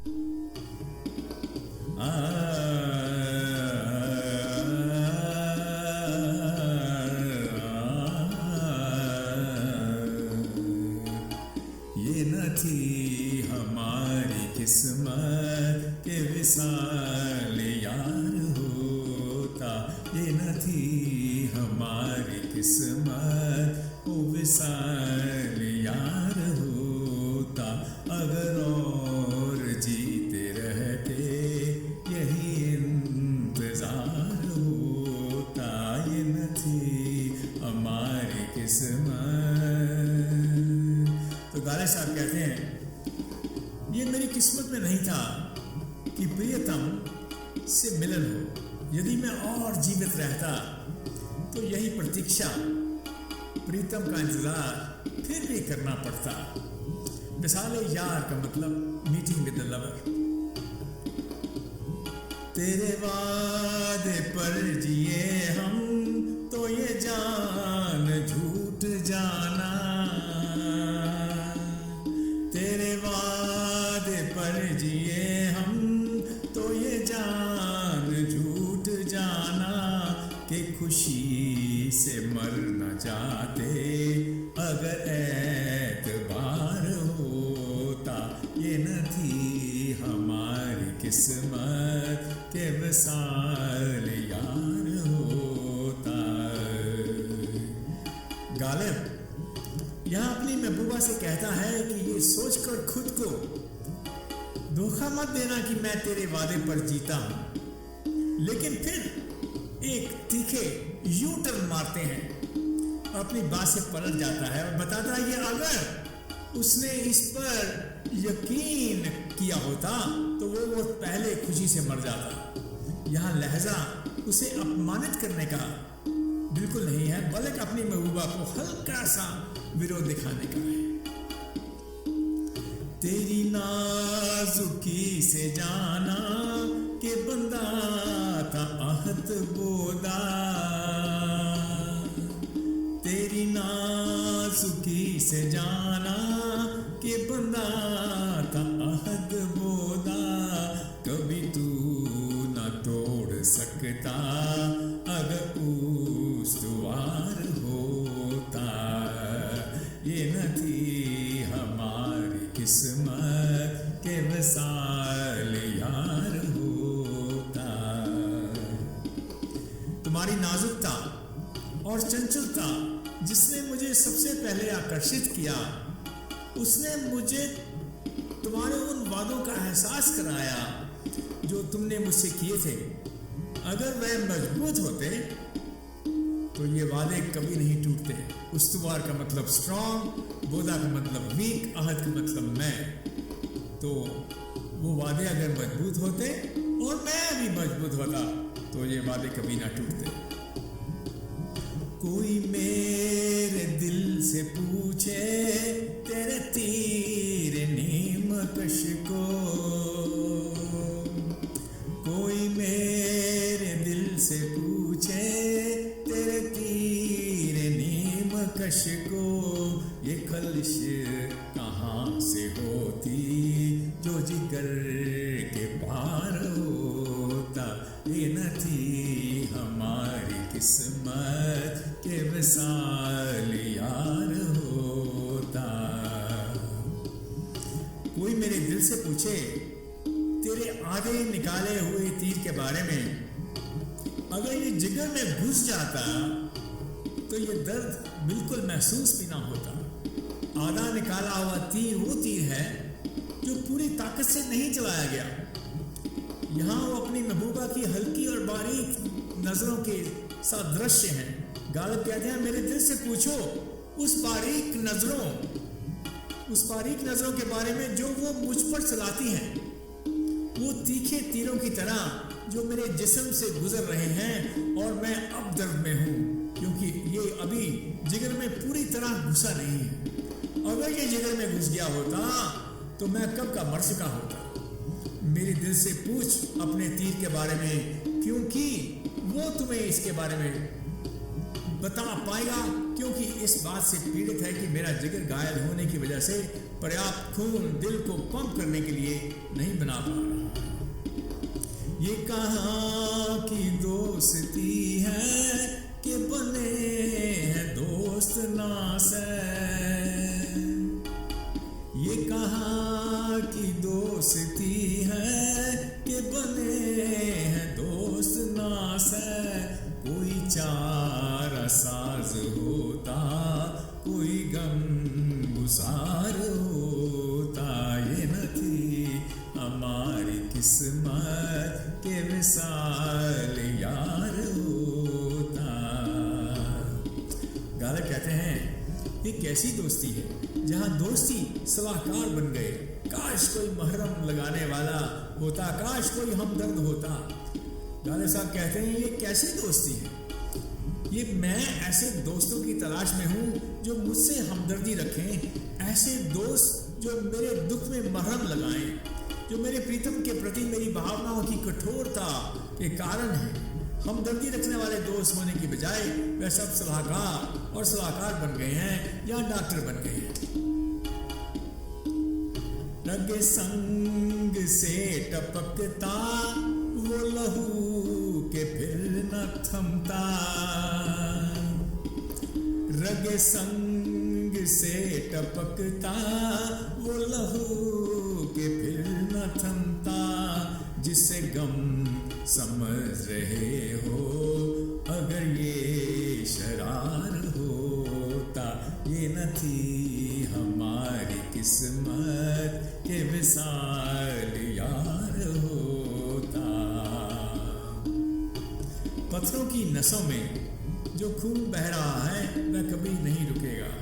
ये न थी हमारी किस्मत के विसाल यार होता, ये न थी हमारी किस्मत वो विसाल यार होता। अगर और जीते रहते यही इंतजार होता, ये न थी हमारी किस्मत। तो गाले साहब कहते हैं ये मेरी किस्मत में नहीं था कि प्रियतम से मिलन हो। यदि मैं और जीवित रहता तो यही प्रतीक्षा, प्रीतम का इंतजार फिर भी करना पड़ता। मिसाले यार का मतलब मीटिंग विद द लवर। तेरे वादे पर जिए हम तो ये जान झूठ जाना, तेरे वादे पर जिए हम तो ये जान झूठ जाना, कि खुशी से मर न जाते अगर एतबार होता, ये न थी हमारी किस्मत के विसाल यार होता। गालिब यहाँ अपनी महबूबा से कहता है कि ये सोचकर खुद को धोखा मत देना कि मैं तेरे वादे पर जीता हूं, लेकिन फिर एक तीखे यू टर्न मारते हैं, अपनी बात से पलट जाता है और बताता है कि अगर उसने इस पर यकीन किया होता तो वो पहले खुशी से मर जाता। यहाँ लहजा उसे अपमानित करने का बिल्कुल नहीं है, बल्कि अपनी महबूबा को हल्का सा विरोध दिखाने का है। तेरी नाजुकी से जाना के बंदा था आहत बोदा, तेरी नाजुकी से जाना के बंदा था आहत बोदा, कभी तू न तोड़ सकता अगर उस्तवार होता, ये न थी हमारी किस्मत के विसाल यार होता। तुम्हारी नाजुकता और चंचलता जिसने मुझे सबसे पहले आकर्षित किया, उसने मुझे तुम्हारे उन वादों का एहसास कराया जो तुमने मुझसे किए थे। अगर वह मजबूत होते तो ये वादे कभी नहीं टूटते। उस्तवार का मतलब स्ट्रॉन्ग, बोदा का मतलब वीक, आहद का मतलब मैं। तो वो वादे अगर मजबूत होते और मैं भी मजबूत होता तो ये वादे कभी ना टूटते। कोई मेरे दिल से पूछे तेरे तीर नीम कश को, कोई मेरे दिल से पूछे तेरे तीर नीम कश को, ये खलिश कहाँ से होती जो जिगर के पार होता, ये न थी हमारी किस्मत के विसाल यार होता। कोई मेरे दिल से पूछे तेरे आधे निकाले हुए तीर के बारे में, अगर ये जिगर में घुस जाता तो ये दर्द बिल्कुल महसूस भी ना होता। आधा निकाला हुआ तीर वो तीर है जो पूरी ताकत से नहीं चलाया गया। यहाँ वो अपनी महबूबा की हल्की और बारीक नजरों के सादृश्य हैं। गालिब कहते हैं मेरे दिल से पूछो उस बारीक नजरों के बारे में जो वो मुझ पर चलाती हैं, वो तीखे तीरों की तरह जो मेरे जिस्म से गुजर रहे हैं और मैं अब दर्द में हूँ क्योंकि ये अभी जिगर में पूरी तरह घुसा नहीं है। अगर ये जिगर में घुस गया होता तो मैं कब का मर चुका होता। मेरे दिल से पूछ अपने तीर के बारे में, क्योंकि वो तुम्हें इसके बारे में बता पाएगा, क्योंकि इस बात से पीड़ित है कि मेरा जिगर घायल होने की वजह से पर्याप्त खून दिल को पंप करने के लिए नहीं बना ये कहाँ की दोस्ती है कि बने हैं दोस्त ना से। ये कहाँ की दोस्ती है कि बने हैं दोस्त ना से। कोई चारा साज होता, कोई गम गुसार होता, ये न थी हमारी किस्मत के मिसाल यार होता। गालिब कहते हैं ये कैसी दोस्ती है जहाँ दोस्ती सलाहकार बन गए। काश कोई महरम लगाने वाला होता, काश कोई हमदर्द होता। गालिब साहब कहते हैं ये कैसी दोस्ती है, ये मैं ऐसे दोस्तों की तलाश में हूँ जो मुझसे हमदर्दी रखें, ऐसे दोस्त जो मेरे दुख में मरहम लगाएं, जो मेरे प्रीतम के प्रति मेरी भावनाओं की कठोरता के कारण है। हमदर्दी रखने वाले दोस्त होने की बजाय वे सब सलाहकार और सलाहकार बन गए हैं या डॉक्टर बन गए हैं। रग संग से टपकता वो लहू के फिर न थमता। रग संग से टपकता वो लहू के फिर न थमता। जिसे गम समझ रहे हो अगर ये शरार होता, ये न थी हमारी किस्मत के मिसाल यार होता। पत्थरों की नसों में जो खून बह रहा है वह कभी नहीं रुकेगा।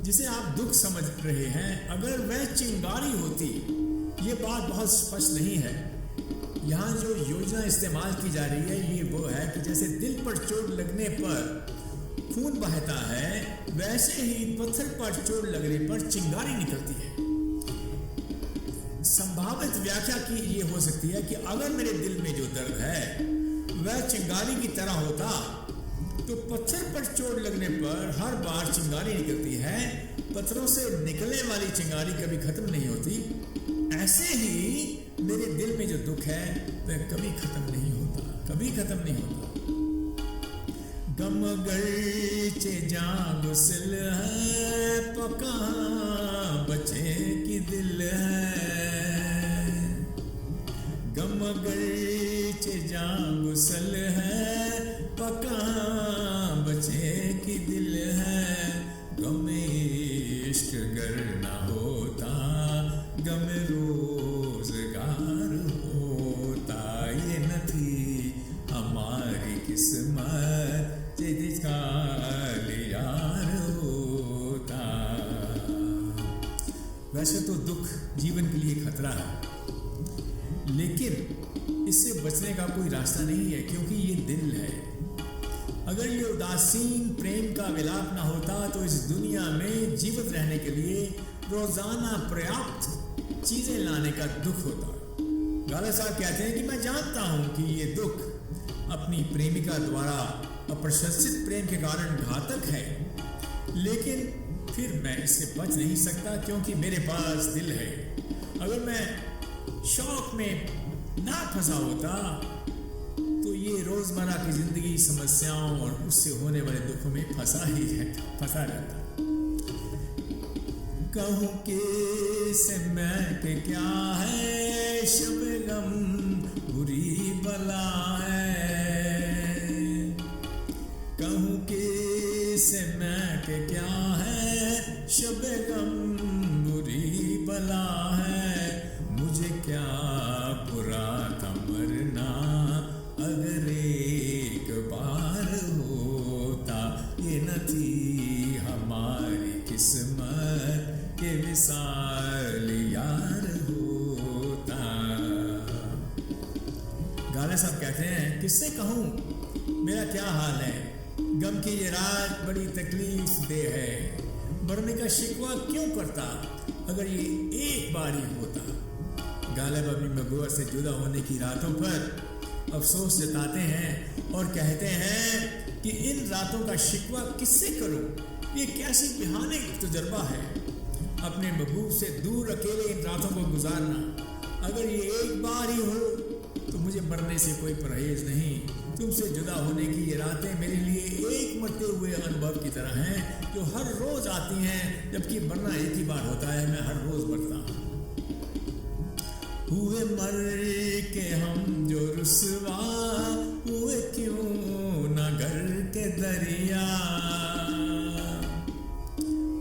जिसे आप दुख समझ रहे हैं अगर वह चिंगारी होती, ये बात बहुत स्पष्ट नहीं है। यहाँ जो योजना इस्तेमाल की जा रही है ये वो है कि जैसे दिल पर चोट लगने पर खून बहता है, वैसे ही पत्थर पर चोट लगने पर चिंगारी निकलती है। संभावित व्याख्या की ये हो सकती है कि अगर मेरे दिल में जो दर्द है वह चिंगारी की तरह होता तो पत्थर पर चोट लगने पर हर बार चिंगारी निकलती है। पत्थरों से निकलने वाली चिंगारी कभी खत्म नहीं होती। ऐसे ही मेरे दिल में जो दुख है वह कभी खत्म नहीं होता, कभी खत्म नहीं होता। गम गर्चे जां गुस्ल है पका बचे की दिल है। गम गर्चे जां गुस्ल है पका बचे की दिल है। गम इश्क गर ना होता गम रोजगार होता, ये न थी हमारी किस्मत जिसका यार होता। वैसे तो दुख जीवन के लिए खतरा है, लेकिन इससे बचने का कोई रास्ता नहीं है क्योंकि ये दिल है। अगर ये उदासीन प्रेम का विलाप ना होता तो इस दुनिया में जीवित रहने के लिए रोजाना पर्याप्त चीजें लाने का दुख होता। गालिब साहब कहते हैं कि मैं जानता हूं कि ये दुख अपनी प्रेमिका द्वारा अप्रशंसित प्रेम के कारण घातक है, लेकिन फिर मैं इससे बच नहीं सकता क्योंकि मेरे पास दिल है। अगर मैं शौक में ना फंसा होता तो ये रोजमर्रा की जिंदगी समस्याओं और उससे होने वाले दुखों में फंसा रहता। कहूँ के से मैं के क्या है शबनम बुरी बला है। कहूँ के से मैं के क्या है शबनम बुरी बला है। मुझे क्या बुरा था मरना अगर एक बार होता, ये न थी हमारी किस्मत के विशाल यार होता। गालिब साहब कहते हैं किससे कहूँ मेरा क्या हाल है। गम की ये रात बड़ी तकलीफ दे है। मरने का शिकवा क्यों करता अगर ये एक बार ही होता। गालिब अपनी महबूबा से जुदा होने की रातों पर अफसोस जताते हैं और कहते हैं कि इन रातों का शिकवा किससे करूं। ये कैसी बिहाने तजुर्बा है अपने महबूब से दूर अकेले इन रातों को गुजारना। अगर ये एक बार ही हो तो मुझे मरने से कोई परहेज नहीं। तुमसे जुदा होने की ये रातें मेरे लिए एक मरते हुए अनुभव की तरह हैं जो हर रोज आती हैं, जबकि मरना एक ही बार होता है। मैं हर रोज मरता हूँ। हुए मर के हम जो रुसवा हुए क्यों न घर के दरिया,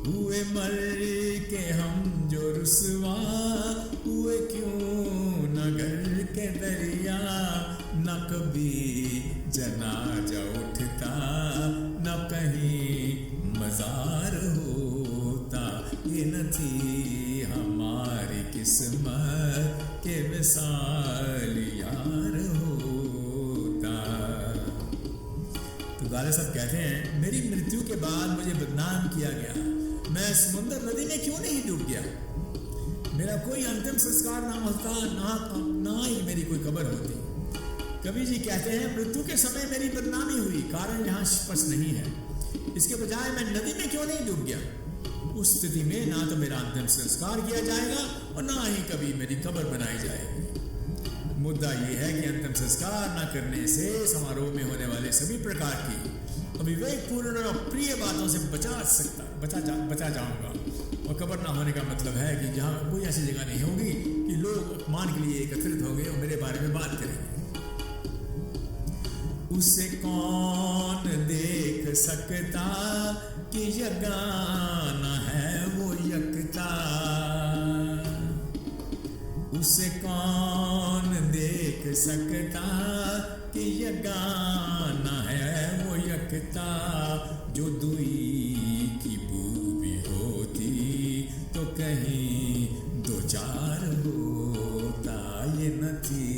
हुए मर के हम जो रुसवा हुए क्यों न घर के दरिया, न कभी जनाजा उठता न कहीं मजार होता, ये न थी हमारी किस्मत के विशाल यार होता। तो गालिब साहब कहते हैं, मेरी मृत्यु के बाद मुझे बदनाम किया गया। मैं समुंदर नदी में क्यों नहीं डूब गया? मेरा कोई अंतिम संस्कार ना होता, ना ही मेरी कोई कब्र होती। कवि जी कहते हैं, मृत्यु के समय मेरी बदनामी हुई, कारण यहाँ स्पष्ट नहीं है। इसके बजाय मैं नदी में क्यों नहीं डूब गया? उस स्थिति में ना तो मेरा अंतिम संस्कार किया जाएगा और ना ही कभी मेरी कब्र बनाई जाएगी। मुद्दा ये है कि अंतिम संस्कार न करने से समारोह में होने वाले सभी प्रकार की अविवेकपूर्ण और प्रिय बातों से बचा जाऊंगा। और कब्र ना होने का मतलब है कि जहाँ कोई ऐसी जगह नहीं होगी कि लोग अपमान के लिए एकत्रित होंगे और मेरे बारे में बात करेंगे। उसे कौन देख सकता कि यगाना है वो यकता, उसे कौन देख सकता कि यगाना है वो यकता, जो दुई की बूबी होती तो कहीं दो चार होता, ये न थी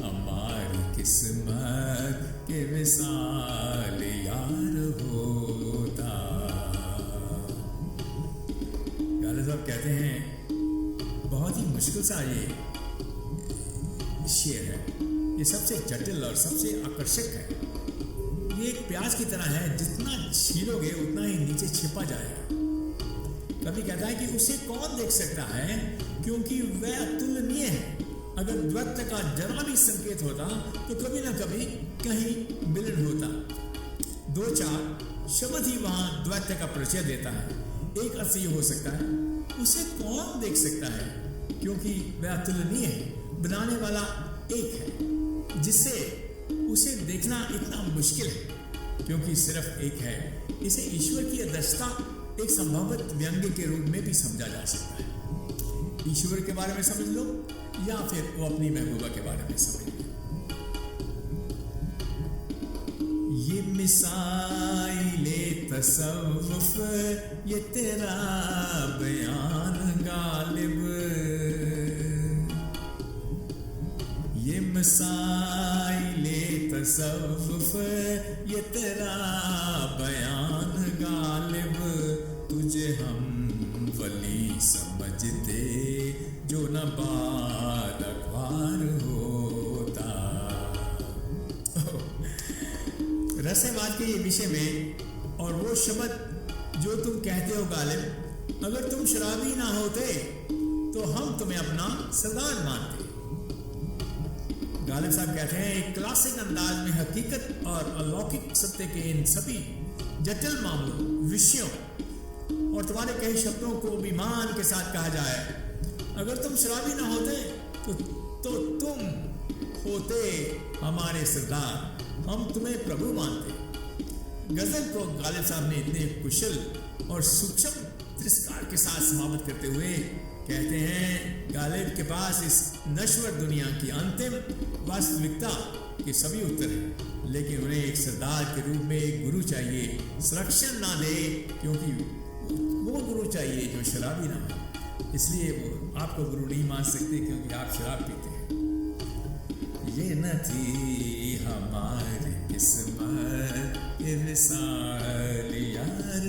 हमारी किस्मत के विशाल यार होता। गालिब साहब कहते हैं, बहुत ही मुश्किल सा ये शेर है, ये सबसे जटिल और सबसे आकर्षक है। ये एक प्याज की तरह है, जितना छीलोगे उतना ही नीचे छिपा जाएगा। कभी कहता है कि उसे कौन देख सकता है, क्योंकि वह अतुलनीय है। अगर द्वैत का जरा भी संकेत होता तो कभी ना कभी कहीं मिलन होता। दो चार शब्द ही वहां द्वैत का परिचय देता है। एक अर्थ ये हो सकता है, उसे कौन देख सकता है, क्योंकि वह अतुलनीय है। बनाने वाला एक है, जिससे उसे देखना इतना मुश्किल है क्योंकि सिर्फ एक है। इसे ईश्वर की अध्यक्षता एक संभावित व्यंग्य के रूप में भी समझा जा सकता है। ईश्वर के बारे में समझ लो या फिर वो अपनी महबूबा के बारे में समझ लो। ये मिसाइले तसव्वुफ, ये तेरा बयान गालिब, ये मिसाइले तसव्वुफ, ये तेरा बयान गालिब, तुझे हम वली समझते जो न बार अखबार होता। रहस्यवाद के ये विषय में और वो शब्द जो तुम कहते हो गालिब, अगर तुम शराबी ना होते तो हम तुम्हें अपना सरदार मानते। गालिब साहब कहते हैं, एक क्लासिक अंदाज में हकीकत और अलौकिक सत्य के इन सभी जटिल मामलों, विषयों और तुम्हारे कई शब्दों को भी मान के साथ कहा जाए, अगर तुम शराबी ना होते तो तुम होते हमारे सरदार, हम तुम्हें प्रभु मानते। गजल को गालिब साहब ने इतने कुशल और सूक्ष्म तिरस्कार के साथ समाप्त करते हुए कहते हैं, गालिब के पास इस नश्वर दुनिया की अंतिम वास्तविकता के सभी उत्तर हैं, लेकिन उन्हें एक सरदार के रूप में एक गुरु चाहिए, संरक्षण ना दे, क्योंकि वो गुरु चाहिए जो शराबी ना हो। इसलिए वो आपको गुरु नहीं मान सकते क्योंकि आप शराब पीते हैं। ये न थी हमारी किस्मत, ये विशाल यार